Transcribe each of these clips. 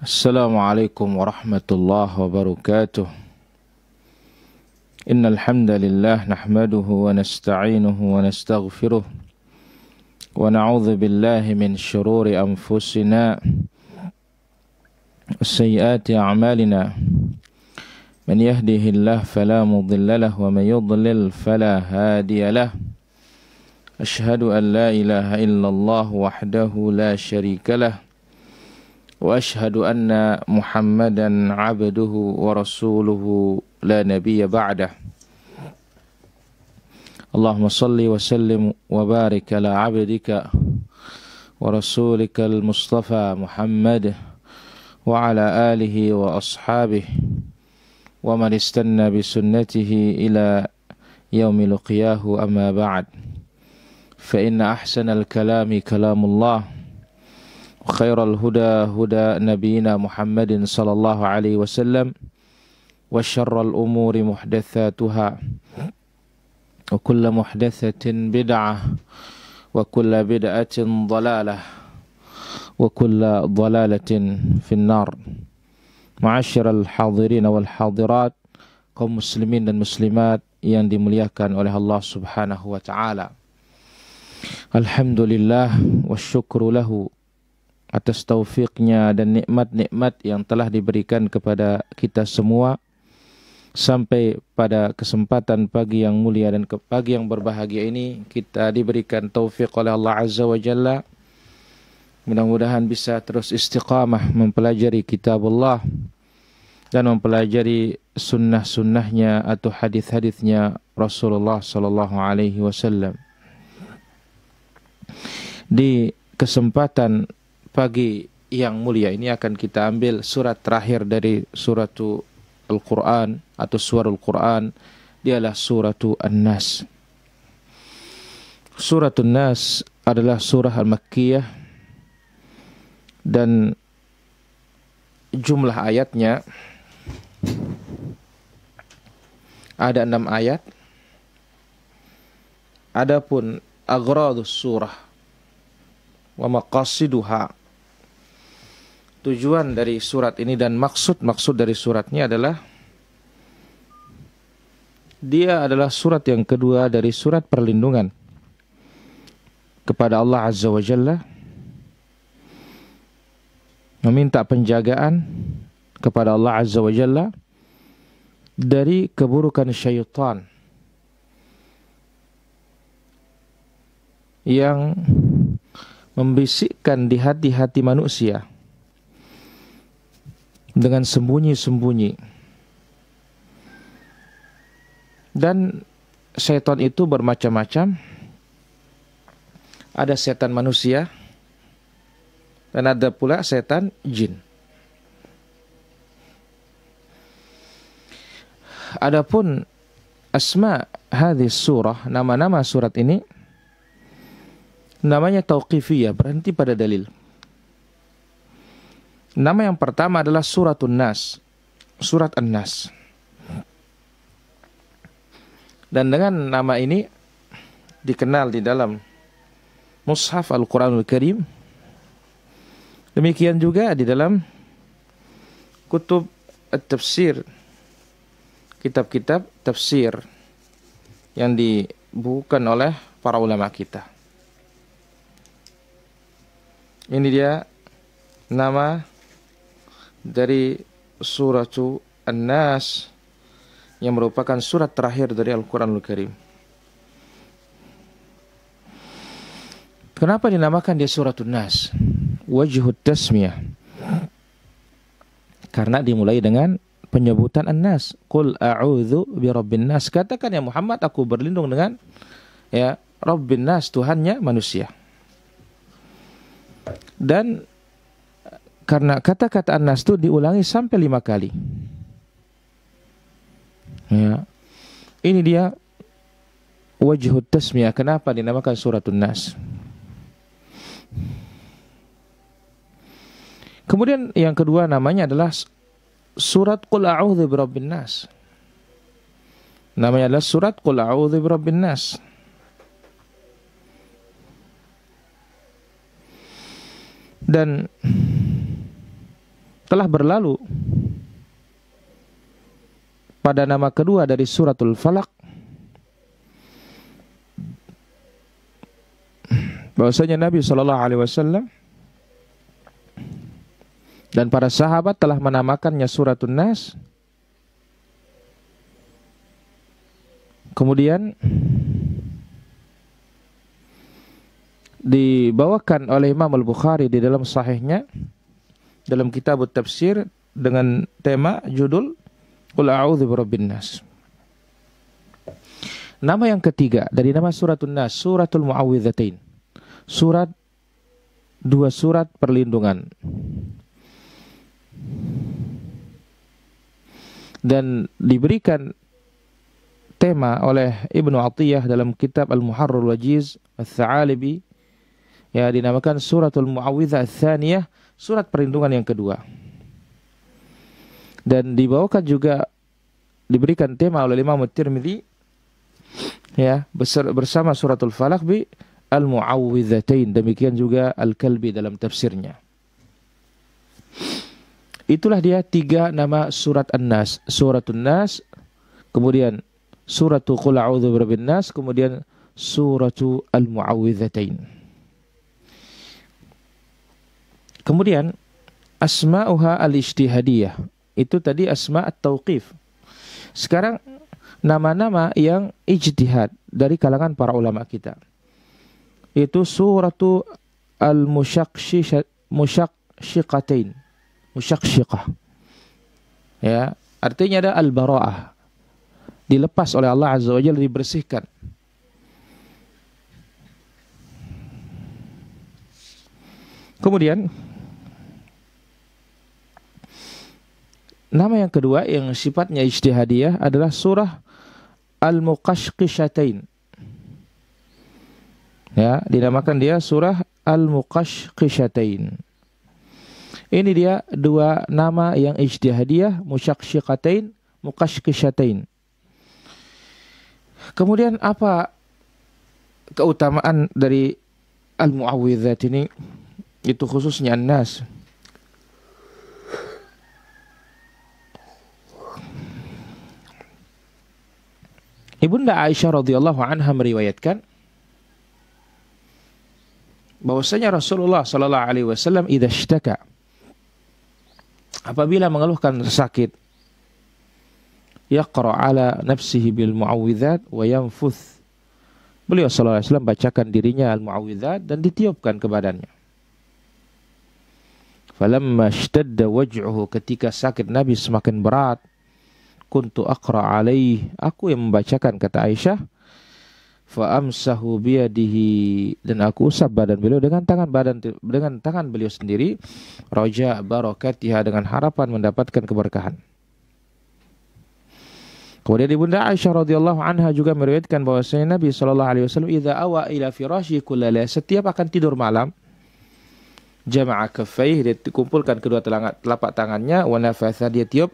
السلام عليكم ورحمة الله وبركاته. إن الحمد لله نحمده ونستعينه ونستغفره ونعوذ بالله من شرور أنفسنا وسيئات أعمالنا. من يهده الله فلا مضل له ومن يضلل فلا هادي له. أشهد أن لا إله إلا الله وحده لا شريك له وأشهد أن محمدا عبده ورسوله لا نبي بعده. اللهم صل وسلم وبارك على عبدك ورسولك المصطفى محمد وعلى آله وأصحابه ومن استنى بسنته إلى يوم لقياه. أما بعد، فإن أحسن الكلام كلام الله وخير الهدى هدى نبينا محمد صلى الله عليه وسلم وشر الأمور محدثاتها وكل محدثة بدعة وكل بدعة ضلالة وكل ضلالة في النار. معاشر الحاضرين والحاضرات, kaum muslimin dan muslimat yang dimuliakan oleh Allah Subhanahu wa taala. Alhamdulillah wa syukru lahu atas taufiknya dan nikmat-nikmat yang telah diberikan kepada kita semua sampai pada kesempatan pagi yang mulia dan pagi yang berbahagia ini kita diberikan taufik oleh Allah Azza wa Jalla. Mudah-mudahan bisa terus istiqamah mempelajari kitab Allah dan mempelajari sunnah-sunnahnya atau hadis-hadisnya Rasulullah sallallahu alaihi wasallam. Di kesempatan pagi yang mulia ini akan kita ambil surat terakhir dari suratul Al-Quran atau surah Al-Quran. Dialah suratul An-Nas. Suratul Nas adalah surah Al-Makkiyah dan jumlah ayatnya ada 6 ayat. Adapun aghradus surah wa maqasiduha, tujuan dari surat ini dan maksud dari suratnya adalah dia adalah surat yang kedua dari surat perlindungan kepada Allah Azza wa Jalla, meminta penjagaan kepada Allah Azza wa Jalla dari keburukan syaitan yang membisikkan di hati-hati manusia dengan sembunyi-sembunyi. Dan setan itu bermacam-macam. Ada setan manusia dan ada pula setan jin. Adapun asma hadis surah, nama-nama surat ini namanya tauqifiyah, berhenti pada dalil. Nama yang pertama adalah Suratun Nas, Surat An-Nas. Dan dengan nama ini dikenal di dalam Mushaf Al-Quranul Karim. Demikian juga di dalam kutub at-tafsir, kitab-kitab tafsir yang dibukukan oleh para ulama kita. Ini dia nama dari suratu An-Nas yang merupakan surat terakhir dari Al-Quranul Karim. Kenapa dinamakan dia suratun Nas? Wajhut tasmiyah, karena dimulai dengan penyebutan An-Nas. Qul a'udzu birabbin nas. Katakan ya Muhammad, aku berlindung dengan Rabbin Nas, Tuhannya manusia. Dan karena kata-kata An-Nas itu diulangi sampai 5 kali. Ya. Ini dia wajhut tasmiyah. Kenapa dinamakan suratun Nas? Kemudian yang kedua namanya adalah surat Qul a'udzu birabbin nas. Namanya adalah surat Qul a'udzu birabbin nas. Dan telah berlalu pada nama kedua dari suratul Falaq, bahwasanya Nabi Shallallahu Alaihi Wasallam dan para sahabat telah menamakannya suratun Nas. Kemudian dibawakan oleh Imam Al-Bukhari di dalam sahihnya dalam kitab tafsir dengan tema judul Qul a'udzu birabbin nas. Nama yang ketiga dari nama suratun Nas, suratul Mu'awwidzatain. Dua surat perlindungan. Dan diberikan tema oleh Ibnu Athiyah dalam kitab Al-Muharrar Wajiz Al-Tha'alibi, ya, dinamakan suratul Mu'awwidzah Ats-Tsaniyah, surat perlindungan yang kedua. Dan dibawakan juga diberikan tema oleh Imam At-Tirmidzi, ya, bersama suratul Falaq bi Al-Mu'awwidzatain, demikian juga Al-Kalbi dalam tafsirnya. Itulah dia tiga nama surat An-Nas, suratun Nas, kemudian suratu Qul a'udzu birabbin nas, kemudian suratu Al-Mu'awwidzatain. Kemudian asma'uha al-ijtihadiyah, itu tadi asma' at-tauqif. Sekarang nama-nama yang ijtihad dari kalangan para ulama kita. Itu suratu al-musyaqqatain, musyaqqah. Ya, artinya ada al-bara'ah, dilepas oleh Allah Azza wa Jalla, dibersihkan. Kemudian nama yang kedua yang sifatnya ijtihadiyah adalah surah Al-Muqashqishatain. Ya, dinamakan dia surah Al-Muqashqishatain. Ini dia dua nama yang ijtihadiyah, musyaqqatain, muqashqishatain. Kemudian apa keutamaan dari Al-Mu'awwidzat ini? Itu khususnya An-Nas. Ibunda Aisyah radhiyallahu anha meriwayatkan bahwasanya Rasulullah sallallahu alaihi wasallam idza ishtaka, apabila mengeluhkan sakit, yaqra ala nafsihi bil mu'awwidzat wa yanfuth. Beliau sallallahu alaihi wasallam bacakan dirinya al-mu'awwidzat dan ditiupkan ke badannya. Falamma ishtadda waj'uhu, ketika sakit Nabi semakin berat, kuntu aqra alaih, aku yang membacakan, kata Aisyah, fa amsahu biyadihi, dan aku usap badan beliau dengan tangan beliau sendiri, raja barakatiha, dengan harapan mendapatkan keberkahan. Kemudian Ibunda Aisyah radhiyallahu anha juga meriwayatkan bahwasanya Nabi sallallahu alaihi wasallam idza awa ila firasyi kullala, setiap akan tidur malam, jama'a kaffaih, dia kumpulkan kedua telapak tangannya, wa nafatha, dia tiup,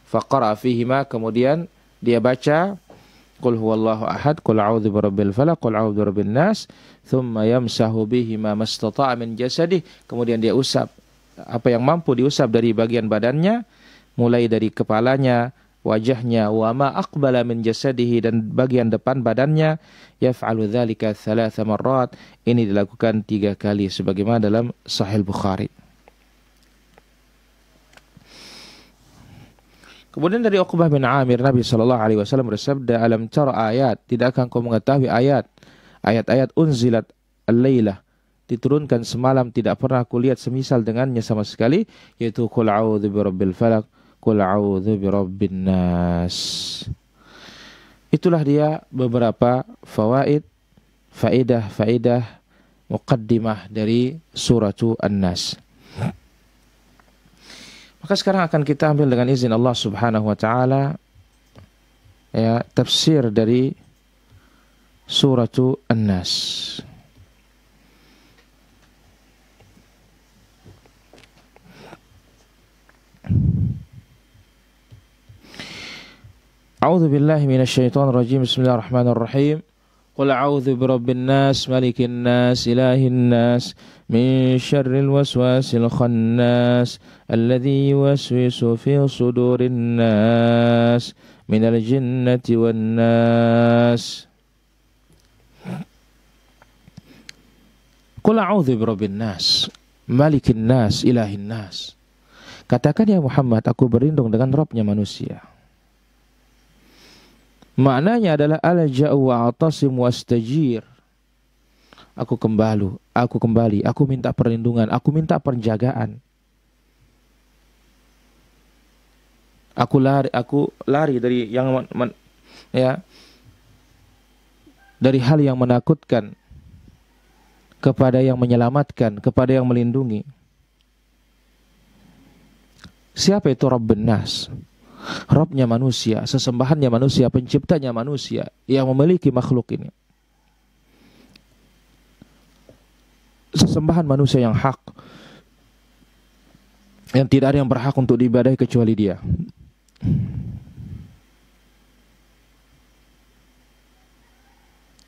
faqara fihima, kemudian dia baca Qul huwallahu ahad, Qul a'udzu birabbil falaq, Qul a'udzu birabbin nas, thumma yamsahu bihima mastata'a min jasadih, kemudian dia usap apa yang mampu diusap dari bagian badannya, mulai dari kepalanya, wajahnya, wa ma aqbala min jasadihi, dan bagian depan badannya, yaf'alu dzalika 3 marrat, ini dilakukan 3 kali sebagaimana dalam Sahih Bukhari. Kemudian dari Uqbah bin Amir, Nabi sallallahu alaihi wasallam bersabda, alam tara ayat, tidakkah kau mengetahui ayat-ayat unzilat al-lailah, diturunkan semalam, tidak pernah aku lihat semisal dengannya sama sekali, yaitu Qul a'udzu birabbil falaq, Qul a'udzu birabbin nas. Itulah dia beberapa faedah muqaddimah dari suratu An-Nas. Maka sekarang akan kita ambil dengan izin Allah Subhanahu wa taala, ya, tafsir dari suratu An-Nas. A'udzu billahi minasyaitonir rajim. Bismillahirrahmanirrahim. Qul a'udzu birabbin nas, malikin nas, ilahin nas, min syarril waswasil khannas, alladzi yuwaswisu fi sudurin nas, minal jinnati wan nas. Qul a'udzu birabbin nas, malikin nas, ilahin nas. Katakan ya Muhammad, aku berlindung dengan Rabbnya manusia. Maknanya adalah alja'u wa atasim wastajir. Aku kembali, aku minta perlindungan, aku minta penjagaan. Aku lari dari dari hal yang menakutkan kepada yang menyelamatkan, kepada yang melindungi. Siapa itu Rabbun Nas? Rabbnya manusia, sesembahannya manusia, penciptanya manusia yang memiliki makhluk ini. Sesembahan manusia yang hak, yang tidak ada yang berhak untuk diibadahi kecuali Dia.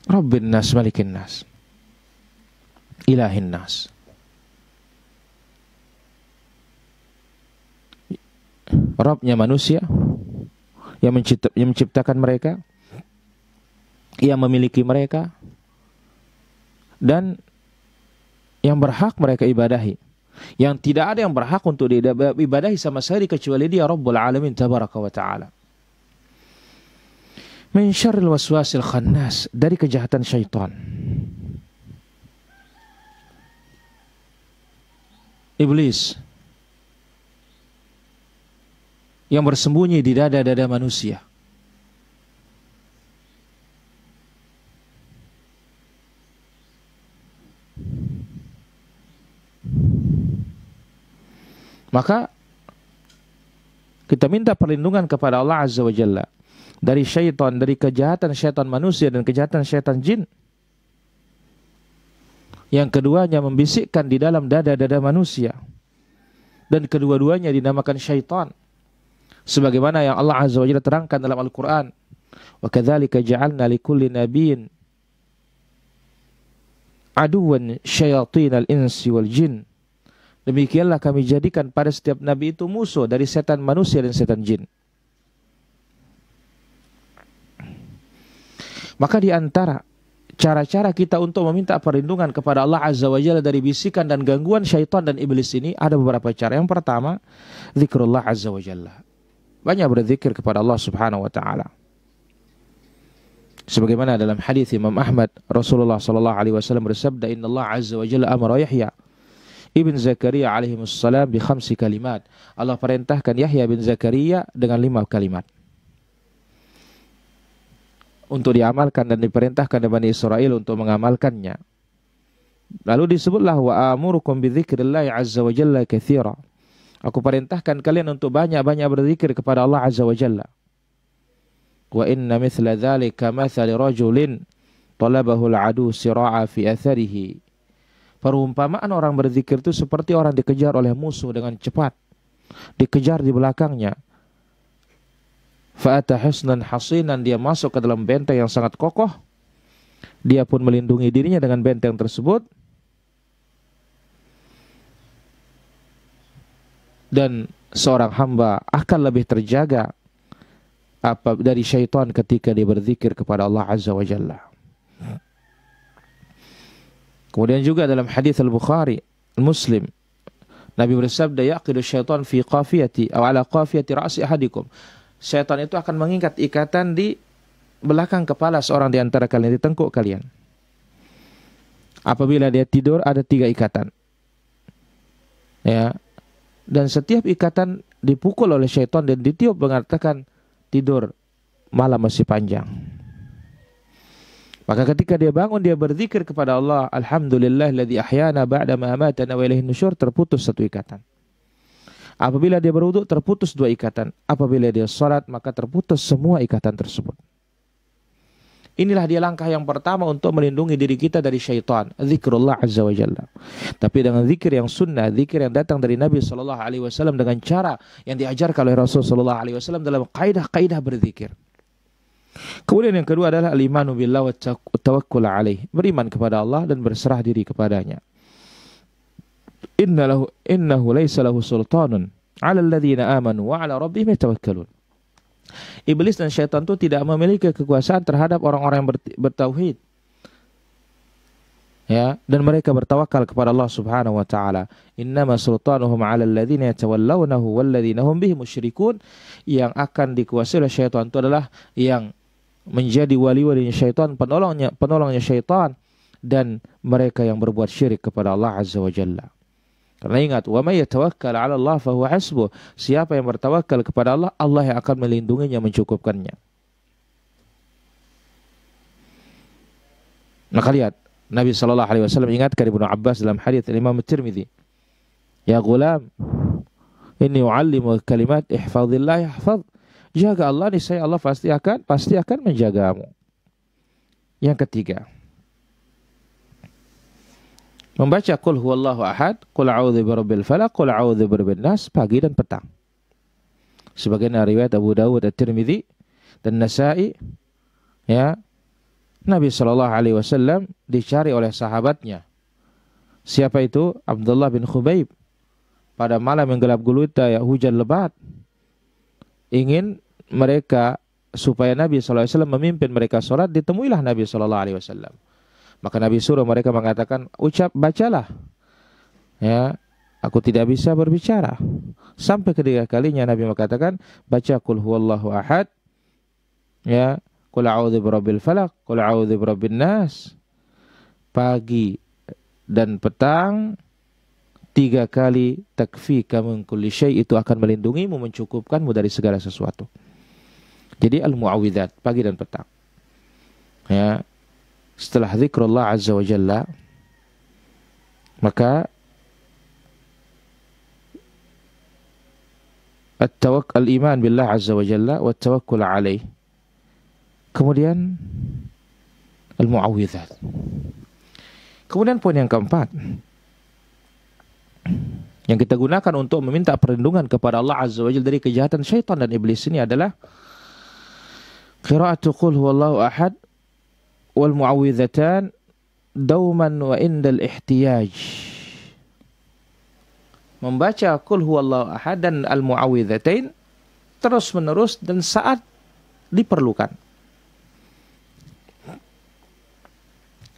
Rabbun Nas, Malikin Nas, Ilahin Nas. Rabbnya manusia yang menciptakan mereka, yang memiliki mereka, dan yang berhak mereka ibadahi. Yang tidak ada yang berhak untuk diibadahi sama sekali kecuali Dia, Rabbul Alamin Tabaraka wa Ta'ala. Min syarril waswasil khannas, dari kejahatan syaitan. Iblis yang bersembunyi di dada-dada manusia. Maka kita minta perlindungan kepada Allah Azza wa Jalla dari syaitan, dari kejahatan syaitan manusia dan kejahatan syaitan jin. Yang keduanya membisikkan di dalam dada-dada manusia, dan kedua-duanya dinamakan syaitan. Sebagaimana yang Allah Azza wa Jalla terangkan dalam Al-Quran, wa kadzalika ja'alna likulli nabiyyin aduwan syayatinal insi wal jin. Demikianlah kami jadikan pada setiap nabi itu musuh dari setan manusia dan setan jin. Maka di antara cara-cara kita untuk meminta perlindungan kepada Allah Azza wa Jalla dari bisikan dan gangguan syaitan dan iblis ini ada beberapa cara. Yang pertama, zikrullah Azza wa Jalla. Banyak berzikir kepada Allah Subhanahu wa Ta'ala. Sebagaimana dalam hadis Imam Ahmad, Rasulullah sallallahu alaihi wasallam bersabda, "Innallaha azza wa jalla amara Yahya ibn Zakaria alaihi wassalam bi 5 kalimat." Allah perintahkan Yahya bin Zakaria dengan 5 kalimat untuk diamalkan, dan diperintahkan kepada Bani Israel untuk mengamalkannya. Lalu disebutlah, "Wa amurukum bi dzikrillah azza wa jalla katsira." Aku perintahkan kalian untuk banyak-banyak berzikir kepada Allah Azza wa Jalla. Wa inna mithla dzalika mathali rajulin talabahu al-adu sira'a fi atharihi. Perumpamaan orang berzikir itu seperti orang dikejar oleh musuh dengan cepat, dikejar di belakangnya. Fa'ata husnan hasinan, dia masuk ke dalam benteng yang sangat kokoh. Dia pun melindungi dirinya dengan benteng tersebut. Dan seorang hamba akan lebih terjaga dari syaitan ketika dia berzikir kepada Allah Azza wa Jalla. Kemudian juga dalam hadis Al-Bukhari, Muslim, Nabi bersabda, "Yaqidu syaitan fi qafiyati aw ala qafiyati ra'si ahadikum." Syaitan itu akan mengikat ikatan di belakang kepala seorang di antara kalian, di tengkuk kalian. Apabila dia tidur ada 3 ikatan. Ya. Dan setiap ikatan dipukul oleh syaitan dan ditiup mengatakan, tidur, malam masih panjang. Maka ketika dia bangun, dia berzikir kepada Allah, Alhamdulillahilladzi ahyana ba'da ma amatana wa ilaihin nusyur, terputus 1 ikatan. Apabila dia berwudu, terputus 2 ikatan. Apabila dia salat, maka terputus semua ikatan tersebut. Inilah dia langkah yang pertama untuk melindungi diri kita dari syaitan, zikrullah azza wa jalla. Tapi dengan zikir yang sunnah, zikir yang datang dari Nabi SAW dengan cara yang diajarkan oleh Rasul SAW dalam kaidah-kaidah berzikir. Kemudian yang kedua adalah al-imanu billah wa tawakkul alaih. Beriman kepada Allah dan berserah diri kepadanya. Innahu laysa lahu sultanun 'ala alladhina amanu wa 'ala rabbihim yatawakkalun. Iblis dan syaitan itu tidak memiliki kekuasaan terhadap orang-orang yang bertauhid. Ya, dan mereka bertawakal kepada Allah Subhanahu wa taala. Innama sultanuhum 'ala alladhina yatawallawnahu walladzina hum bihi musyrikun. Yang akan dikuasai oleh syaitan itu adalah yang menjadi wali-walinya syaitan, penolongnya syaitan, dan mereka yang berbuat syirik kepada Allah Azza wa Jalla. Karena ingat, wa may yatawakkal 'ala Allah fa huwa hasbuh. Siapa yang bertawakal kepada Allah, Allah yang akan melindunginya, mencukupkannya. Maka lihat, Nabi SAW ingatkan Ibnu Abbas dalam hadits Imam Tirmidzi, ya gulam, inni u'allimu kalimat ihfazillah yahfaz. Jaga Allah, niscaya Allah pasti akan menjagamu. Yang ketiga, membaca qul huwallahu ahad, qul a'udzu birabbil falaq, qul a'udzu birabbin nas pagi dan petang. Sebagian riwayat Abu Dawud, At-Tirmidzi dan Nasa'i, ya, Nabi SAW dicari oleh sahabatnya. Siapa itu? Abdullah bin Khubayb. Pada malam yang gelap gulita, ya, hujan lebat, ingin mereka supaya Nabi SAW memimpin mereka sholat, ditemuilah Nabi SAW. Maka Nabi suruh mereka mengatakan, bacalah. Ya, aku tidak bisa berbicara. Sampai ketiga kalinya Nabi mengatakan, baca qul huwallahu ahad, ya, qul a'udzu birabbil falaq, qul a'udzu birabbin nas. Pagi dan petang 3 kali, takfika min kulli syai', itu akan melindungimu, mencukupkanmu dari segala sesuatu. Jadi al-mu'awwidzat pagi dan petang. Ya, setelah zikrullah azza wa jalla, maka al-iman billah azza wa jalla wa tawakkul alaih. Kemudian al-mu'awwidzat. Kemudian poin yang keempat yang kita gunakan untuk meminta perlindungan kepada Allah Azza wa Jalla dari kejahatan syaitan dan iblis ini adalah qira'atu qul huwallahu ahad wal mu'awwidzatan dauman wa indal ihtiyaj. Membaca qul huwallahu ahad dan al mu'awwidzatain terus menerus dan saat diperlukan.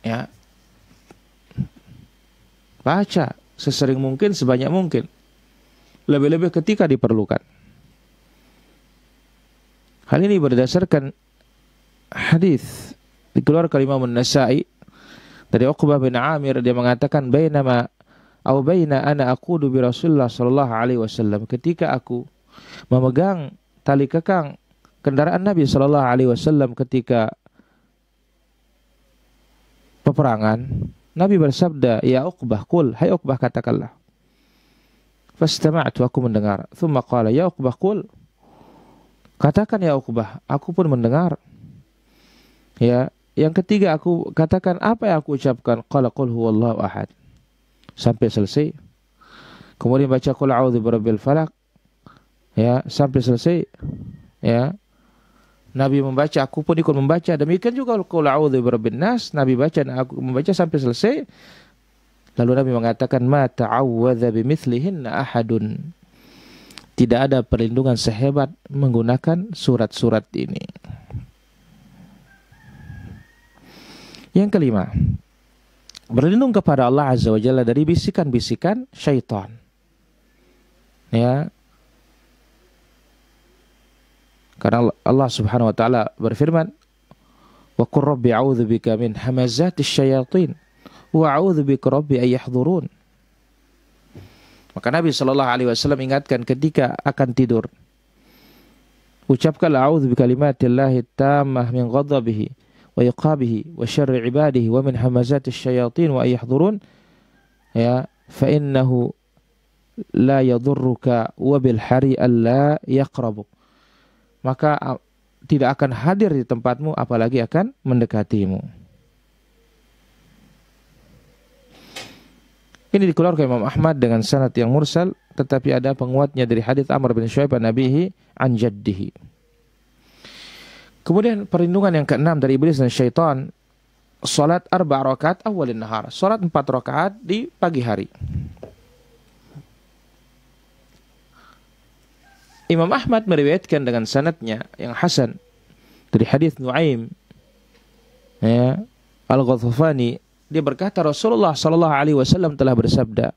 Ya. Baca sesering mungkin, sebanyak mungkin. Lebih-lebih ketika diperlukan. Hal ini berdasarkan hadis dikeluarkan Imam An-Nasa'i dari Uqbah bin Amir, dia mengatakan baina ana aqudu bi Rasulullah sallallahu alaihi wasallam, ketika aku memegang tali kekang kendaraan Nabi sallallahu alaihi wasallam ketika peperangan, Nabi bersabda, ya Uqbah, qul, hai Uqbah, katakanlah. Fastama'tu, aku mendengar. Thumma qala, ya Uqbah, qul, katakan ya Uqbah, aku pun mendengar. Ya, yang ketiga aku katakan, apa yang aku ucapkan? Qala qul huwallahu ahad. Sampai selesai. Kemudian baca qul a'udzu birabbil falaq. Ya, sampai selesai. Ya. Nabi membaca, aku pun ikut membaca. Demikian juga qul a'udzu birabbin nas, Nabi baca dan aku membaca sampai selesai. Lalu Nabi mengatakan, ma ta'awwadza bimithlihinna ahadun. Tidak ada perlindungan sehebat menggunakan surat-surat ini. Yang kelima, berlindung kepada Allah Azza wa Jalla dari bisikan-bisikan syaitan. Ya. Karena Allah Subhanahu wa taala berfirman, "Wa qur rabbi a'udzu bika min hamazatis syayatin wa a'udzu bika rabbi ay yahdurun." Maka Nabi sallallahu alaihi wasallam ingatkan ketika akan tidur, ucapkanlah a'udzu bikalimatillahi tammah min ghadabihi wa iqabihi wa syarri ibadihi wa min hamazatis syayatin wa ay yahdurun. Ya, fa innahu la yadurruka wa bil hari alla yaqrabuk. Maka tidak akan hadir di tempatmu, apalagi akan mendekatimu. Ini dikeluarkan Imam Ahmad dengan sanad yang mursal, tetapi ada penguatnya dari hadits Amr bin Shu'aib an Nabihi an Jaddihi. Kemudian perlindungan yang keenam dari iblis dan syaitan, salat 4 rakaat awalin nahar, salat 4 rakaat di pagi hari. Imam Ahmad meriwayatkan dengan sanadnya yang hasan dari hadis Nuaim ya, Al-Ghatafani, dia berkata Rasulullah sallallahu alaihi wasallam telah bersabda,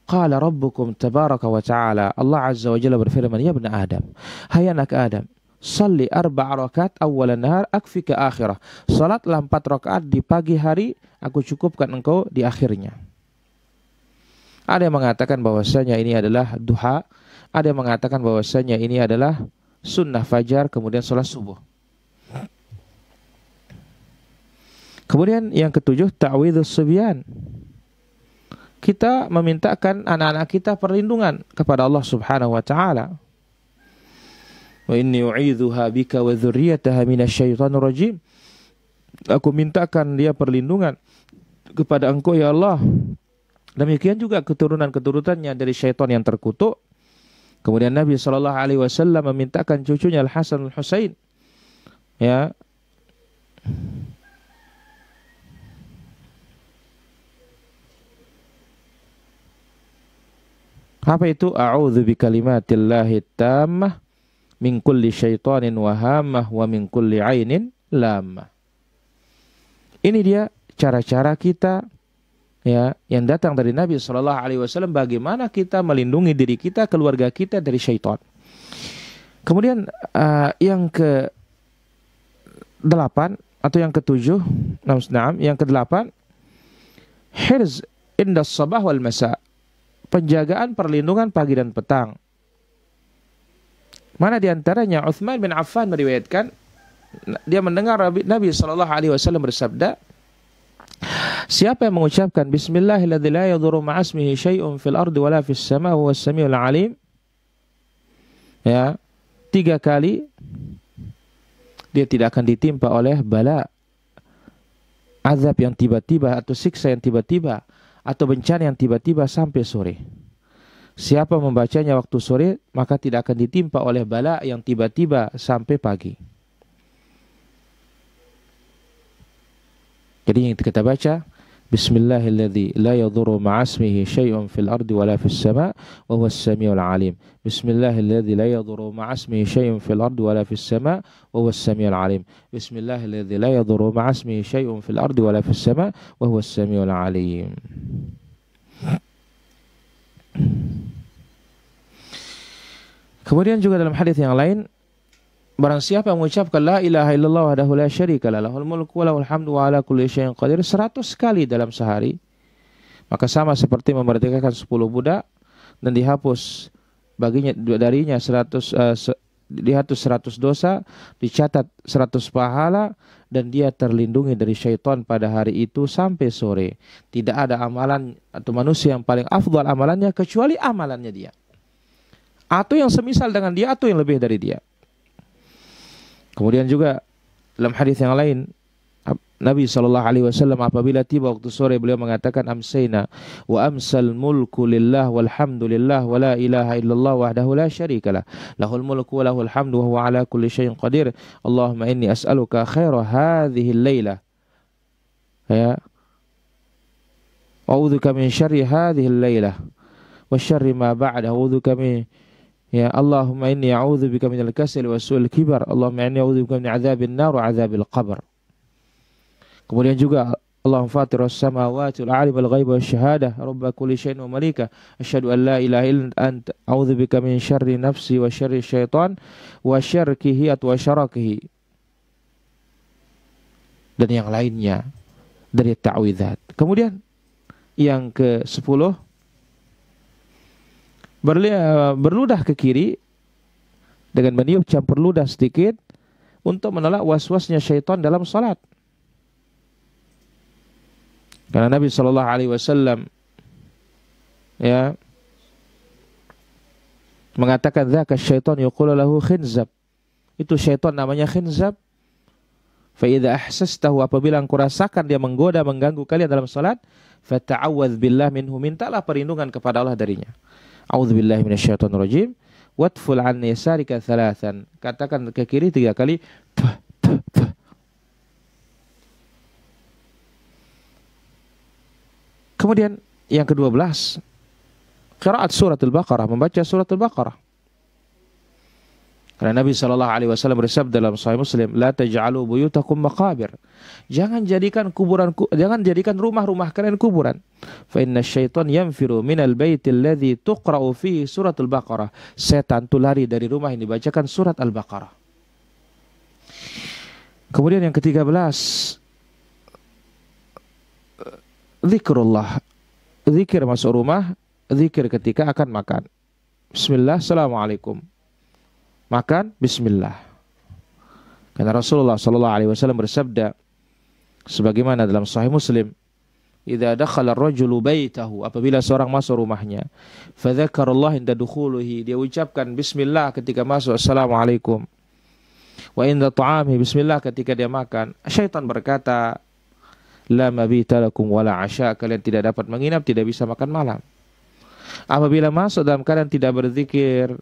qala rabbukum tabaraka wa ta'ala, Allah azza wa jalla berfirman, ya ibn Adam, hai anak Adam, salli 4 rakaat awal nahar akfika akhirah, salatlah 4 rakaat di pagi hari, aku cukupkan engkau di akhirnya. Ada yang mengatakan bahwasanya ini adalah duha, ada yang mengatakan bahwasanya ini adalah sunnah fajar kemudian salat subuh. Kemudian yang ketujuh, ta'widzus subyan. Kita memintakan anak-anak kita perlindungan kepada Allah Subhanahu wa taala. Wa inni u'idzuha bika wa dzurriyyataha minasyaitonir rajim. Aku mintakan dia perlindungan kepada engkau ya Allah. Demikian juga keturunan-keturunannya dari syaitan yang terkutuk. Kemudian Nabi sallallahu alaihi wasallam memintakan cucunya Al-Hasan Al-Husain ya, apa itu? A'udzu bikalimatillahi tammah min kulli syaitanin wa hammah wa min kulli ainin lammah. Ini dia cara-cara kita ya yang datang dari Nabi sallallahu alaihi wasallam bagaimana kita melindungi diri kita, keluarga kita dari syaitan. Kemudian yang ke-8 atau yang ke-7, yang ke-8, hirz inda sabah wal masa. Penjagaan perlindungan pagi dan petang. Mana di antaranya Utsman bin Affan meriwayatkan dia mendengar Nabi sallallahu alaihi wasallam bersabda, siapa yang mengucapkan bismillahilladzi la yadhurru ma'asmihi syai'un fil ardi wala fis sama' huwas samiul alim ya 3 kali, dia tidak akan ditimpa oleh bala, azab yang tiba-tiba atau siksa yang tiba-tiba atau bencana yang tiba-tiba sampai sore. Siapa membacanya waktu sore, maka tidak akan ditimpa oleh bala yang tiba-tiba sampai pagi. Jadi yang kita baca, bismillahilladzi la yadhurru ma'asmihi syai'un fil ardi wala fis sama' wa huwas samiul alim. Bismillahilladzi la yadhurru ma'asmihi syai'un fil ardi wala fis sama' wa huwas samiul alim. Bismillahilladzi la yadhurru ma'asmihi syai'un fil ardi wala fis sama' wa huwas samiul alim. Kemudian juga dalam hadis yang lain, barang siapa yang mengucapkan la ilaha illallah wahdahu la syarika lah, lahul mulku wa lahul hamdu wa ala kulli syai'in qadir 100 kali dalam sehari, maka sama seperti memerdekakan 10 budak dan dihapus baginya darinya 100 dosa, dicatat 100 pahala, dan dia terlindungi dari syaitan pada hari itu sampai sore. Tidak ada amalan atau manusia yang paling afdal amalannya kecuali amalannya dia, atau yang semisal dengan dia, atau yang lebih dari dia. Kemudian juga dalam hadis yang lain, Nabi SAW apabila tiba waktu sore, beliau mengatakan amsayna wa amsal mulku lillah walhamdulillah wa la ilaha illallah wahdahu la syarikalah, lahul mulku wa lahul hamdu wa huwa ala kulli syai'in qadir. Allahumma inni as'aluka khaira hadhihi al-lailah ya a'udzubika min syarri hadhihi al-lailah wa syarri ma ba'dahu, a'udzubika min ya Allahumma inni a'udzubika minal kasali wa su'il kibar, Allahumma inni a'udzubika min adzabil nar wa adzabil qabr. Kemudian juga Allahumma fatirus samawati wal alim wal ghaibi wasy syahadah rabb kulli syai'in wa malika asyhadu an la ilaha illa anta a'udzubika min syarri nafsi wa syarri syaitan wa syarkihi wa syarakihi, dan yang lainnya dari ta'widzat. Kemudian yang ke-10, berludah ke kiri dengan meniup campur ludah sedikit untuk menolak was-wasnya syaitan dalam salat. Karena Nabi SAW ya mengatakan dzaka syaitan yuqulu lahu khinzab, itu syaitan namanya khinzab. Fa idza ahsastahu, apabila engkau rasakan dia menggoda mengganggu kalian dalam salat, fata'awwadz billah minhu, mintalah perlindungan kepada Allah darinya. A'udzubillahi minasyaitonir rajim. Watful an yasarika thalathan, katakan ke kiri 3 kali. Kemudian yang ke-12, qiraat surat Al-Baqarah, membaca surat Al-Baqarah. Karena Nabi SAW bersabda dalam Sahih Muslim, la taj'alu buyutakum maqabir. Jangan jadikan rumah-rumah kalian kuburan. Fa inna syaitan yanfiru minal baitil ladzi tuqra'u fihi surat Al-Baqarah. Setan itu lari dari rumah yang dibacakan surat Al-Baqarah. Kemudian yang ke-13, zikrullah. Zikir masuk rumah, zikir ketika akan makan. Bismillah, assalamualaikum. Makan, bismillah. Karena Rasulullah SAW bersabda, sebagaimana dalam Sahih Muslim, idza dakhala ar-rajulu baitahu, apabila seorang masuk rumahnya, fa dzakarallah inda dukhulihi, dia ucapkan bismillah ketika masuk, assalamualaikum. Wa inda ta'amihi, bismillah ketika dia makan. Syaitan berkata, la mabita lakum wala asya, kalian tidak dapat menginap, tidak bisa makan malam. Apabila masuk dalam keadaan tidak berzikir,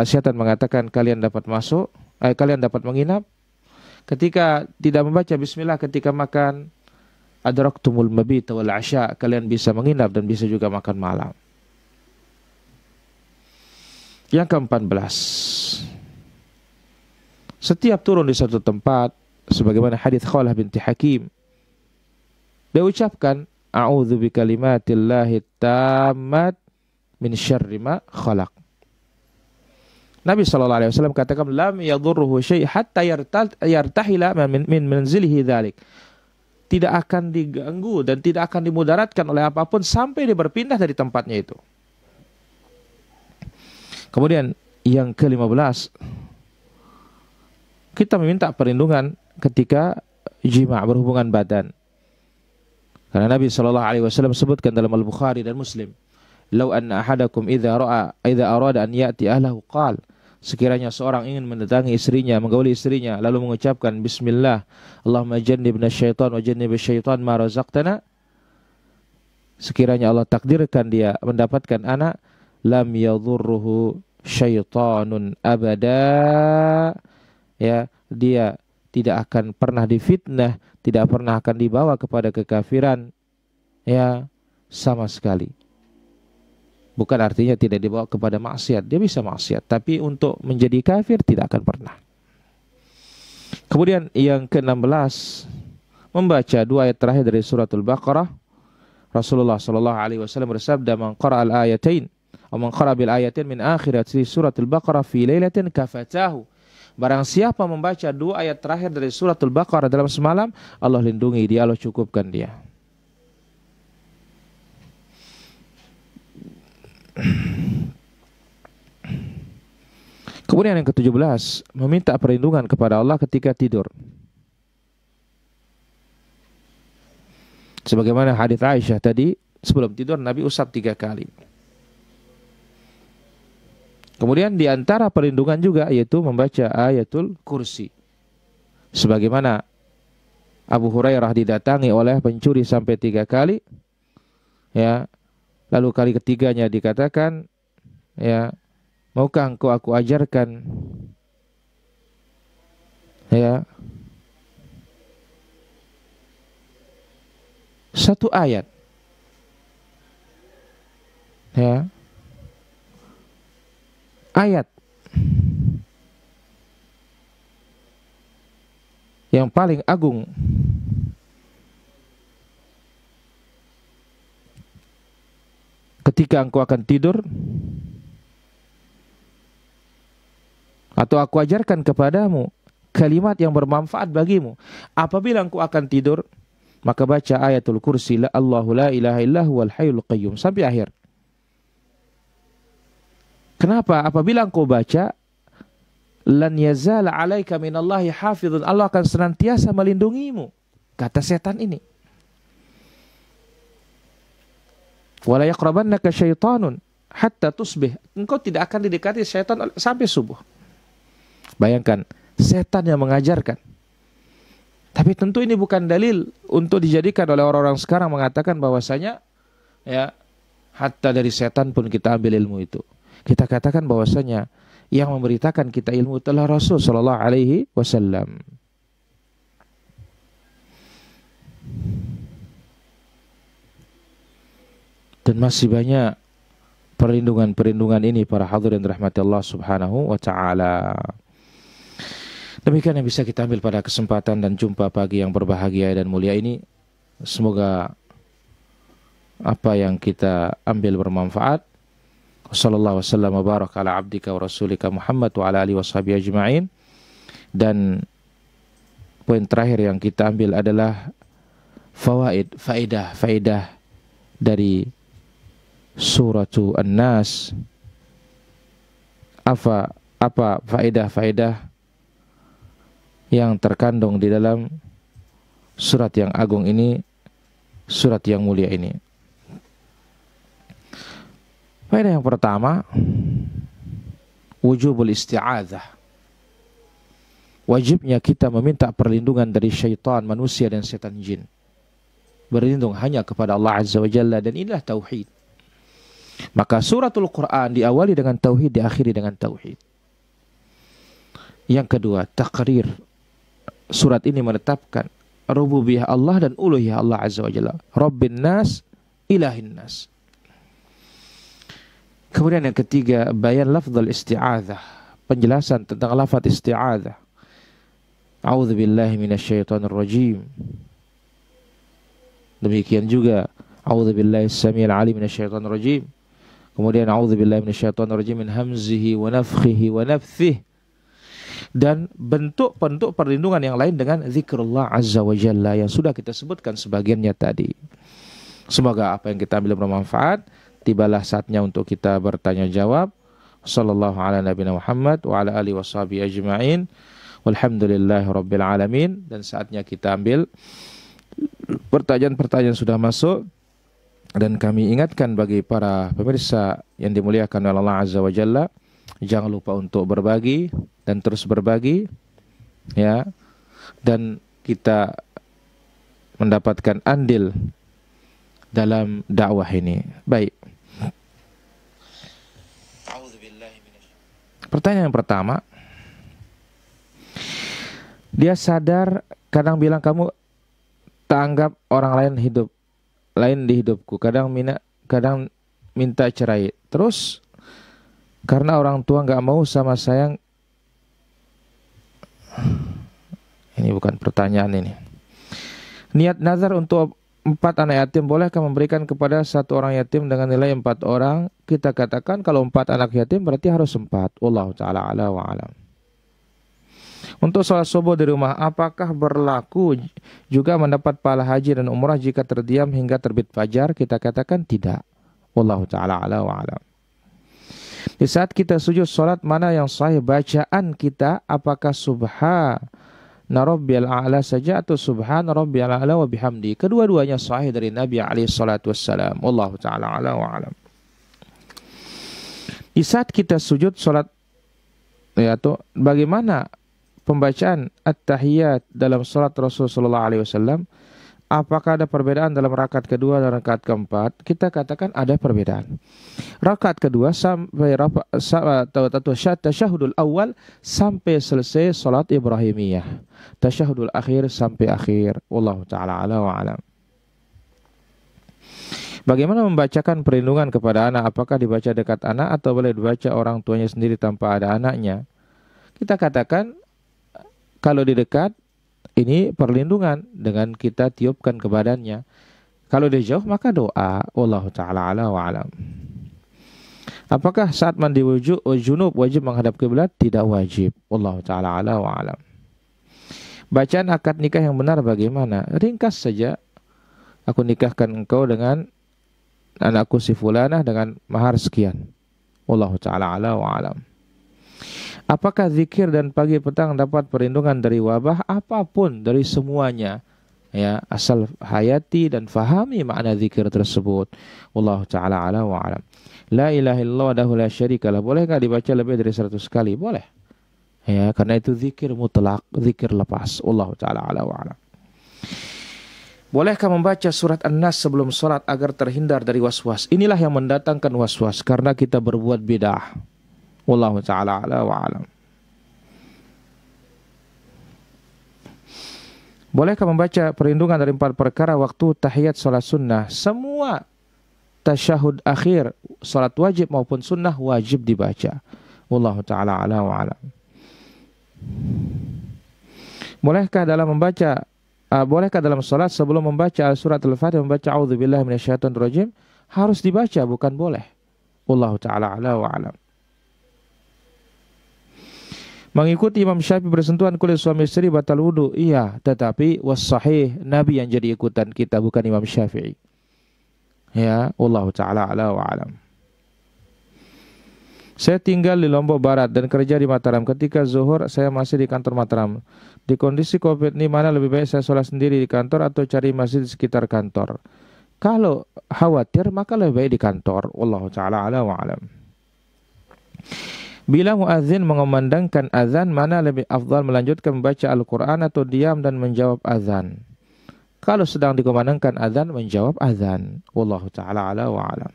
syaitan mengatakan kalian dapat menginap. Ketika tidak membaca bismillah ketika makan, adraktumul mabita wal asya, kalian bisa menginap dan bisa juga makan malam. Yang ke-14, setiap turun di satu tempat, sebagaimana hadis Khawlah binti Hakim, dia ucapkan a'udzu bikalimatillahi tammat min syarri ma khalaq. Nabi SAW katakan, lam yadurruhu syai' hatta yartahila min manzilihi dzalik. Tidak akan diganggu dan tidak akan dimudaratkan oleh apapun sampai dia berpindah dari tempatnya itu. Kemudian yang ke-15, kita meminta perlindungan ketika jima', berhubungan badan. Karena Nabi SAW sebutkan dalam Al-Bukhari dan Muslim, "Lau anna ahadakum idza arada an ya'ti ahlahu qala", sekiranya seorang ingin mendatangi istrinya, menggauli istrinya, lalu mengucapkan bismillah, Allahumma jannibna syaitan wa jannibna syaitan ma razaqtana, sekiranya Allah takdirkan dia mendapatkan anak, lam yadhurruhu syaitanun abada, ya, dia tidak akan pernah difitnah, tidak pernah akan dibawa kepada kekafiran, ya, sama sekali. Bukan artinya tidak dibawa kepada maksiat, dia bisa maksiat, tapi untuk menjadi kafir tidak akan pernah. Kemudian yang ke-16, membaca 2 ayat terakhir dari surat Al-Baqarah. Rasulullah SAW bersabda, man qara'a al-ayatain atau man qara'a bil ayatin min akhirati surat Al-Baqarah fi lailatin kafatahu. Barang siapa membaca 2 ayat terakhir dari surat Al-Baqarah dalam semalam, Allah lindungi dia, Allah cukupkan dia. Kemudian yang ke-17, meminta perlindungan kepada Allah ketika tidur. Sebagaimana hadis Aisyah tadi, sebelum tidur Nabi usap 3 kali. Kemudian di antara perlindungan juga yaitu membaca ayatul kursi. Sebagaimana Abu Hurairah didatangi oleh pencuri sampai 3 kali, ya. Lalu kali ketiganya dikatakan, ya, maukah engkau aku ajarkan, ya, 1 ayat, ya, ayat yang paling agung ketika engkau akan tidur, atau aku ajarkan kepadamu kalimat yang bermanfaat bagimu apabila engkau akan tidur, maka baca ayatul kursi, la Allahu la ilaha illahu wal hayyul qayyum, sampai akhir. Kenapa? Apabila engkau baca, lan yazala alaika minallahi hafizun, Allah akan senantiasa melindungimu, kata setan ini. Wala yaqrabannaka syaitanun hatta tusbih, engkau tidak akan didekati syaitan sampai subuh. Bayangkan, setan yang mengajarkan. Tapi tentu ini bukan dalil untuk dijadikan oleh orang-orang sekarang mengatakan bahwasanya, ya, hatta dari setan pun kita ambil ilmu itu. Kita katakan bahwasanya yang memberitakan kita ilmu adalah Rasul sallallahu alaihi wasallam. Dan masih banyak perlindungan-perlindungan ini para hadirin rahmati Allah Subhanahu wa taala. Demikian yang bisa kita ambil pada kesempatan dan jumpa pagi yang berbahagia dan mulia ini. Semoga apa yang kita ambil bermanfaat. Wassallallahu wasallam wa baraka ala abdika wa rasulika Muhammad wa ala alihi washabihi ajma'in. Dan poin terakhir yang kita ambil adalah faedah dari suratu An-Nas. Apa faedah yang terkandung di dalam surat yang agung ini, surat yang mulia ini? Faedah yang pertama, wujubul isti'adzah. Wajibnya kita meminta perlindungan dari syaitan manusia dan setan jin. Berlindung hanya kepada Allah Azza wa Jalla, dan inilah tauhid. Maka suratul Quran diawali dengan tauhid, diakhiri dengan tauhid. Yang kedua, takrir. Surat ini menetapkan rububiyah Allah dan uluhiyah Allah Azza wa Jalla. Rabbin nas, ilahin nas. Kemudian yang ketiga, bayan lafzul isti'adzah. Penjelasan tentang lafaz isti'adzah. A'udzubillahi minasyaitonir rajim. Demikian juga a'udzubillahi as-sami'il 'alim minasyaitonir rajim. Kemudian a'udzubillahi minasyaitonir rajim min hamzihi wa nafthihi wa nafthihi. Dan bentuk-bentuk perlindungan yang lain dengan zikrullah azza wa jalla yang sudah kita sebutkan sebagiannya tadi. Semoga apa yang kita ambil bermanfaat. Tibalah saatnya untuk kita bertanya jawab. Sallallahu ala nabiyina Muhammad wa ala alihi washabihi ajma'in. Walhamdulillahi rabbil alamin. Dan saatnya kita ambil pertanyaan-pertanyaan sudah masuk. Dan kami ingatkan bagi para pemirsa yang dimuliakan oleh Allah Azza wa Jalla, jangan lupa untuk berbagi dan terus berbagi, ya. Dan kita mendapatkan andil dalam dakwah ini. Baik. Pertanyaan yang pertama, dia sadar kadang bilang kamu tak anggap orang lain di hidupku, kadang minta cerai. Terus karena orang tua nggak mau sama saya. Ini bukan pertanyaan ini. Niat nazar untuk 4 anak yatim, bolehkah memberikan kepada 1 orang yatim dengan nilai 4 orang? Kita katakan kalau 4 anak yatim berarti harus 4. Wallahu ta'ala ala wa alam. Untuk sholat subuh di rumah, apakah berlaku juga mendapat pahala haji dan umrah jika terdiam hingga terbit fajar? Kita katakan tidak. Wallahu ta'ala ala wa alam. Di saat kita sujud sholat, mana yang sahih bacaan kita? Apakah subhana rabbiyal a'la saja atau subhana rabbiyal a'la wa bihamdi? Kedua-duanya sahih dari Nabi alaihi salatu wassalam. Wallahu ta'ala ala wa alam. Di saat kita sujud sholat, yaitu bagaimana pembacaan at-tahiyat dalam sholat Rasulullah sallallahu alaihi wasallam? Apakah ada perbedaan dalam rakaat kedua dan rakaat keempat? Kita katakan ada perbedaan. Rakaat kedua sampai tasyahudul awal sampai selesai salat Ibrahimiyah. Tasyahudul akhir sampai akhir. Wallahu ta'ala ala wa alam. Bagaimana membacakan perlindungan kepada anak? Apakah dibaca dekat anak atau boleh dibaca orang tuanya sendiri tanpa ada anaknya? Kita katakan kalau di dekat, ini perlindungan dengan kita tiupkan ke badannya. Kalau dia jauh maka doa. Wallahu ta'ala ala wa alam. Apakah saat mandi junub wajib menghadap kiblat? Tidak wajib. Wallahu ta'ala ala wa alam. Bacaan akad nikah yang benar bagaimana? Ringkas saja. Aku nikahkan engkau dengan anakku si fulanah dengan mahar sekian. Wallahu ta'ala ala wa alam. Apakah zikir dan pagi petang dapat perlindungan dari wabah? Apapun dari semuanya, ya, asal hayati dan fahami makna zikir tersebut. Wallahu ta'ala ala wa alam. La ilaha illallah wahdahu la syarikalah. Bolehkah dibaca lebih dari 100 kali? Boleh. Ya, karena itu zikir mutlak, zikir lepas. Wallahu ta'ala ala wa alam. Bolehkah membaca surat An-Nas sebelum sholat agar terhindar dari was-was? Inilah yang mendatangkan was-was karena kita berbuat bid'ah. Wallahu ta'ala ala wa alam. Bolehkah membaca perlindungan dari 4 perkara waktu tahiyat sholat sunnah? Semua tasyahud akhir, salat wajib maupun sunnah wajib dibaca. Wallahu ta'ala ala wa alam. Bolehkah dalam salat sebelum membaca surat Al-Fatihah membaca a'udzubillahi minasyaitonirrajim? Harus dibaca, bukan boleh. Wallahu ta'ala ala wa alam. Mengikuti Imam Syafi'i bersentuhan kulit suami istri batal wudu. Iya, tetapi was-sahih Nabi yang jadi ikutan kita, bukan Imam Syafi'i. Ya, wallahu ta'ala ala wa alam. Saya tinggal di Lombok Barat dan kerja di Mataram. Ketika zuhur saya masih di kantor Mataram. Di kondisi Covid ini mana lebih baik saya sholat sendiri di kantor atau cari masjid di sekitar kantor? Kalau khawatir maka lebih baik di kantor. Wallahu ta'ala ala wa alam. Bila muadzin mengumandangkan azan, mana lebih afdal melanjutkan membaca Al-Quran atau diam dan menjawab azan? Kalau sedang dikumandangkan azan, menjawab azan. Wallahu ta'ala ala wa alam.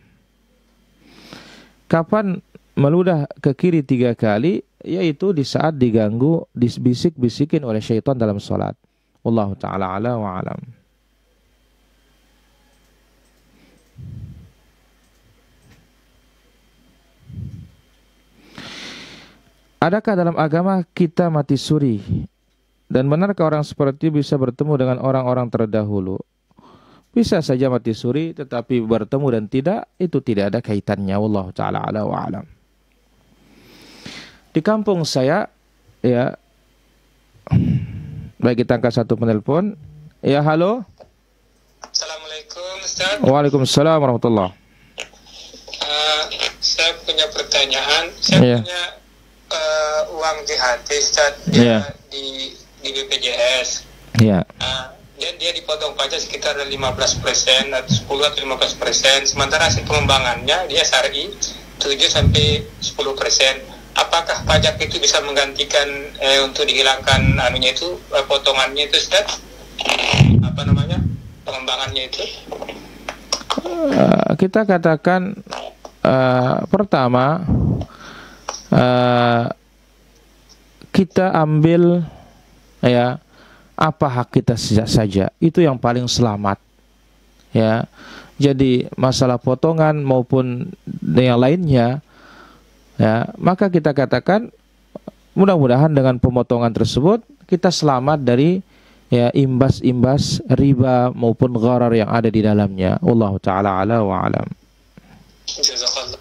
Kapan meludah ke kiri 3 kali? Yaitu di saat diganggu, disbisik-bisikin oleh syaitan dalam sholat. Wallahu ta'ala ala wa alam. Adakah dalam agama kita mati suri? Dan benarkah orang seperti itu bisa bertemu dengan orang-orang terdahulu? Bisa saja mati suri, tetapi bertemu dan tidak, itu tidak ada kaitannya. Wallahu ta'ala ala wa alam. Di kampung saya, ya, baik kita angkat satu penelpon. Ya, halo. Assalamualaikum, Ustaz. Waalaikumsalam warahmatullah. Saya punya pertanyaan. Saya punya uang JHT, Ustaz. Dia di BPJS. Iya. Dia dipotong pajak sekitar 15% atau 10 atau 15%. Sementara hasil pengembangannya dia syar'i 7-10%. Apakah pajak itu bisa menggantikan untuk dihilangkan potongannya itu, Ustaz? Apa namanya? Pengembangannya itu? Kita katakan pertama kita ambil ya apa hak kita saja, itu yang paling selamat ya. Jadi masalah potongan maupun yang lainnya ya, maka kita katakan mudah-mudahan dengan pemotongan tersebut kita selamat dari ya imbas-imbas riba maupun gharar yang ada di dalamnya. Wallahu ta'ala ala wa alam. Jazakallah.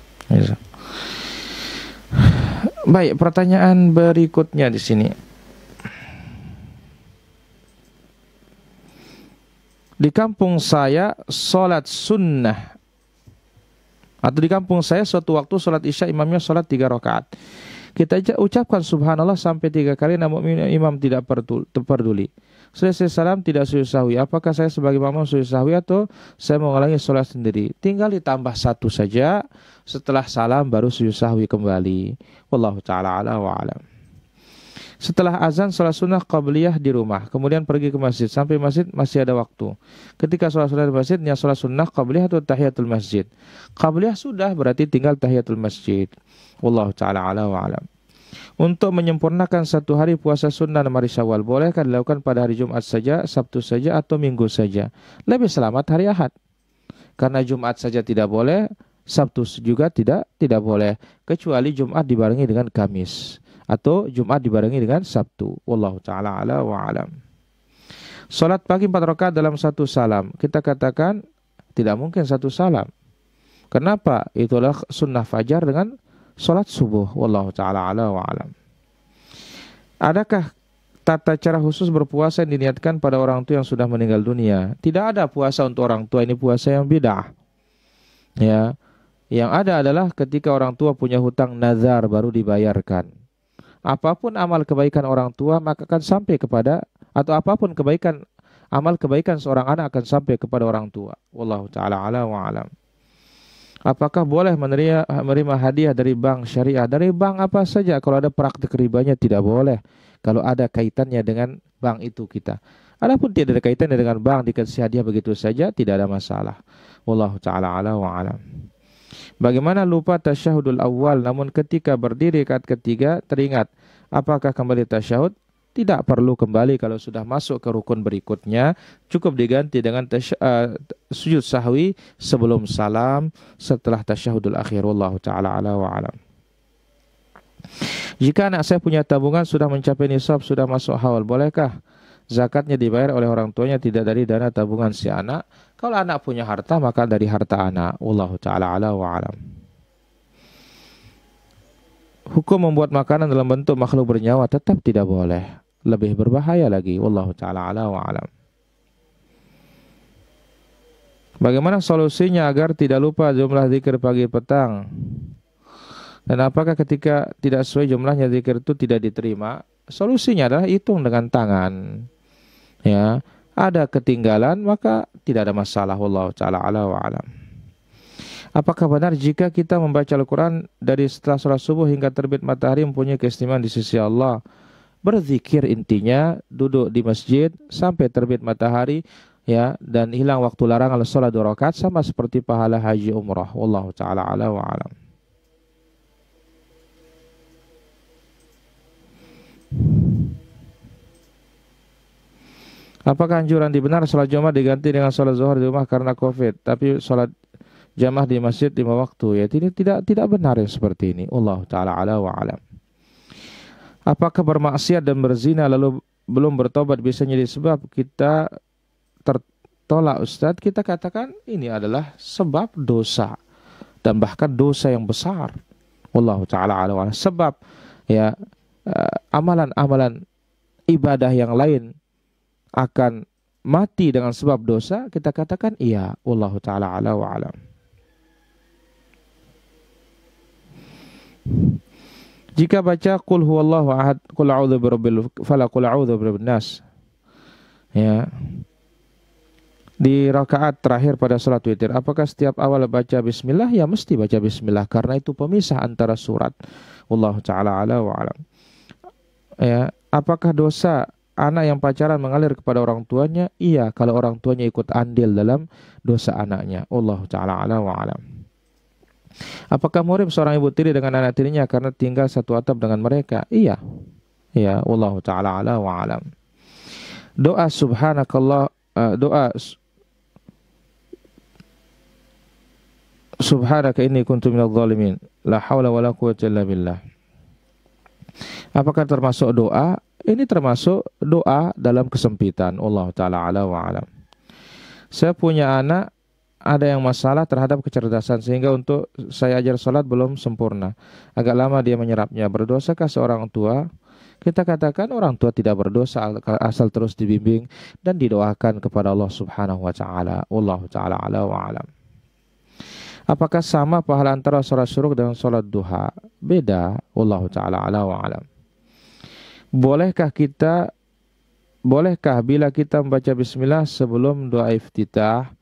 Baik, pertanyaan berikutnya di sini. Di kampung saya sholat sunnah, atau di kampung saya suatu waktu sholat isya imamnya sholat 3 rakaat. Kita ucapkan subhanallah sampai 3 kali, namun imam tidak peduli. Selesai salam tidak sujud sahwi. Apakah saya sebagai makmum sujud sahwi atau saya mengulangi sholat sendiri? Tinggal ditambah 1 saja. Setelah salam baru sujud sahwi kembali. Wallahu ta'ala ala wa alam. Setelah azan sholat sunnah qabliyah di rumah, kemudian pergi ke masjid. Sampai masjid masih ada waktu. Ketika sholat sunnah di masjid, niat sholat sunnah qabliyah atau tahiyatul masjid? Qabliyah sudah, berarti tinggal tahiyatul masjid. Wallahu ta'ala ala wa alam. Untuk menyempurnakan 1 hari puasa sunnah 6 hari Syawal, bolehkah dilakukan pada hari Jumat saja, Sabtu saja, atau Minggu saja? Lebih selamat hari Ahad. Karena Jumat saja tidak boleh, Sabtu juga tidak boleh, kecuali Jumat dibarengi dengan Kamis, atau Jumat dibarengi dengan Sabtu. Wallahu ta'ala ala wa alam. Salat pagi 4 rakaat dalam 1 salam, kita katakan tidak mungkin 1 salam. Kenapa? Itulah sunnah fajar dengan salat subuh. Wallahu ta'ala ala wa alam. Adakah tata cara khusus berpuasa yang diniatkan pada orang tua yang sudah meninggal dunia? Tidak ada puasa untuk orang tua, ini puasa yang bid'ah. Ya. Yang ada adalah ketika orang tua punya hutang nazar baru dibayarkan. Apapun amal kebaikan orang tua maka akan sampai kepada, atau apapun amal kebaikan seorang anak akan sampai kepada orang tua. Wallahu ta'ala ala wa alam. Apakah boleh menerima hadiah dari bank syariah? Dari bank apa saja, kalau ada praktik ribanya tidak boleh. Kalau ada kaitannya dengan bank itu kita. Adapun tidak ada kaitannya dengan bank, dikasih hadiah begitu saja, tidak ada masalah. Wallahu ta'ala ala wa alam. Bagaimana lupa tasyahudul awal, namun ketika berdiri rakaat ketiga teringat, apakah kembali tasyahud? tidak perlu kembali. Kalau sudah masuk ke rukun berikutnya, cukup diganti dengan sujud sahwi sebelum salam setelah tasyahudul akhir. Wallahu ta'ala ala wa alam. Jika anak saya punya tabungan sudah mencapai nisab, sudah masuk haul, bolehkah zakatnya dibayar oleh orang tuanya, tidak dari dana tabungan si anak? Kalau anak punya harta, maka dari harta anak. Wallahu ta'ala ala wa alam. Hukum membuat makanan dalam bentuk makhluk bernyawa tetap tidak boleh. Lebih berbahaya lagi. Wallahu ta'ala ala wa alam. Bagaimana solusinya agar tidak lupa jumlah zikir pagi petang? Dan apakah ketika tidak sesuai jumlahnya zikir itu tidak diterima? Solusinya adalah hitung dengan tangan. Ya, ada ketinggalan maka tidak ada masalah. Wallahu ta'ala ala wa alam. Apakah benar jika kita membaca Al-Quran dari setelah sholat subuh hingga terbit matahari mempunyai keistimewaan di sisi Allah? Berzikir intinya, duduk di masjid sampai terbit matahari, ya, dan hilang waktu larangan sholat 2 rakaat sama seperti pahala haji umrah. Wallahu ta'ala ala wa alam. Apakah anjuran dibenar sholat Jumat diganti dengan sholat zuhur di rumah karena COVID, tapi sholat jamaah di masjid 5 waktu? Ya, tidak benar yang seperti ini. Allah ta'ala ala wa alam. Apakah bermaksiat dan berzina lalu belum bertobat bisa jadi sebab kita tertolak Ustadz? Kita katakan ini adalah sebab dosa dan bahkan dosa yang besar. Allah ta'ala ala wa alam. Sebab ya amalan-amalan ibadah yang lain akan mati dengan sebab dosa, kita katakan iya. Wallahu ta'ala ala wa alam. Jika baca qul huwallahu ahad, qul a'udzu birabbil falaq, qul a'udzu birabbin nas, ya, di rakaat terakhir pada salat witir, apakah setiap awal baca bismillah? Ya, mesti baca bismillah karena itu pemisah antara surat. Wallahu ta'ala ala wa alam. Ya, apakah dosa anak yang pacaran mengalir kepada orang tuanya? Iya, kalau orang tuanya ikut andil dalam dosa anaknya. Wallahu ta'ala ala wa alam. Apakah murim seorang ibu tiri dengan anak tirinya karena tinggal satu atap dengan mereka? Iya. Ya, wallahu ta'ala ala wa alam. Doa subhanakallah, doa subhanaka inni kuntu minadh dhalimin, la haula wala quwwata illa billah. Apakah termasuk doa? Ini termasuk doa dalam kesempitan. Allah ta'ala ala wa alam. Saya punya anak, ada yang masalah terhadap kecerdasan sehingga untuk saya ajar salat belum sempurna. Agak lama dia menyerapnya. Berdosakah seorang tua? Kita katakan orang tua tidak berdosa asal terus dibimbing dan didoakan kepada Allah Subhanahu wa ta'ala. Allah ta'ala ala wa alam. Apakah sama pahala antara salat syuruk dengan salat duha? Beda. Allah ta'ala ala wa alam. Bolehkah bila kita membaca bismillah sebelum doa iftitah?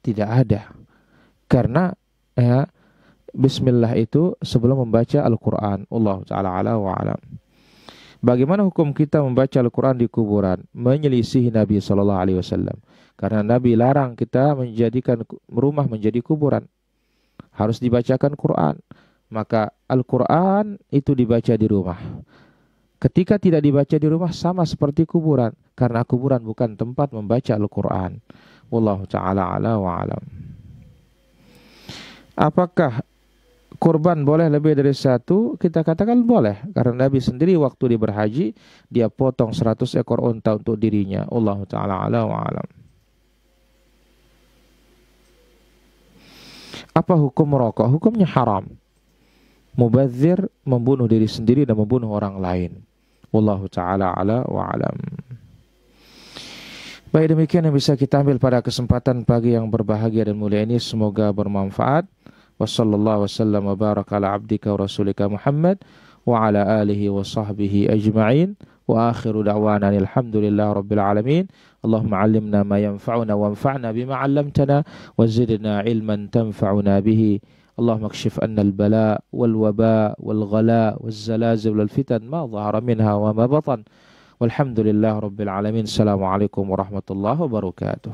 Tidak ada. Karena ya, bismillah itu sebelum membaca Al-Quran. Allah ta'ala ala wa alam. Bagaimana hukum kita membaca Al-Quran di kuburan? Menyelisihi Nabi SAW. Karena Nabi larang kita menjadikan rumah menjadi kuburan. Harus dibacakan Quran. Maka Al-Quran itu dibaca di rumah. Ketika tidak dibaca di rumah sama seperti kuburan. Karena kuburan bukan tempat membaca Al-Quran. Wallahu ta'ala ala wa alam. Apakah kurban boleh lebih dari satu? Kita katakan boleh. Karena Nabi sendiri waktu dia berhaji, dia potong 100 ekor unta untuk dirinya. Wallahu ta'ala ala wa alam. Apa hukum merokok? Hukumnya haram. Mubadzir, membunuh diri sendiri dan membunuh orang lain. Wallahu ta'ala ala wa alam. Baik, demikian yang bisa kita ambil pada kesempatan pagi yang berbahagia dan mulia ini. Semoga bermanfaat. Wassallallahu wasallam wa baraka ala abdika wa rasulika Muhammad wa ala alihi wa sahbihi ajma'in. Wa akhiru da'wana alhamdulillah rabbil alamin. Allahumma allimna ma yanfa'una wa anfa'na bima 'allamtana wa zidna ilman tanfa'una bihi. Allahumma kshif anna al-bala wal waba wal ghala wal zalazil wal fitan ma dhahara minha wa ma batan. Walhamdulillah rabbil alamin. Assalamualaikum warahmatullahi wabarakatuh.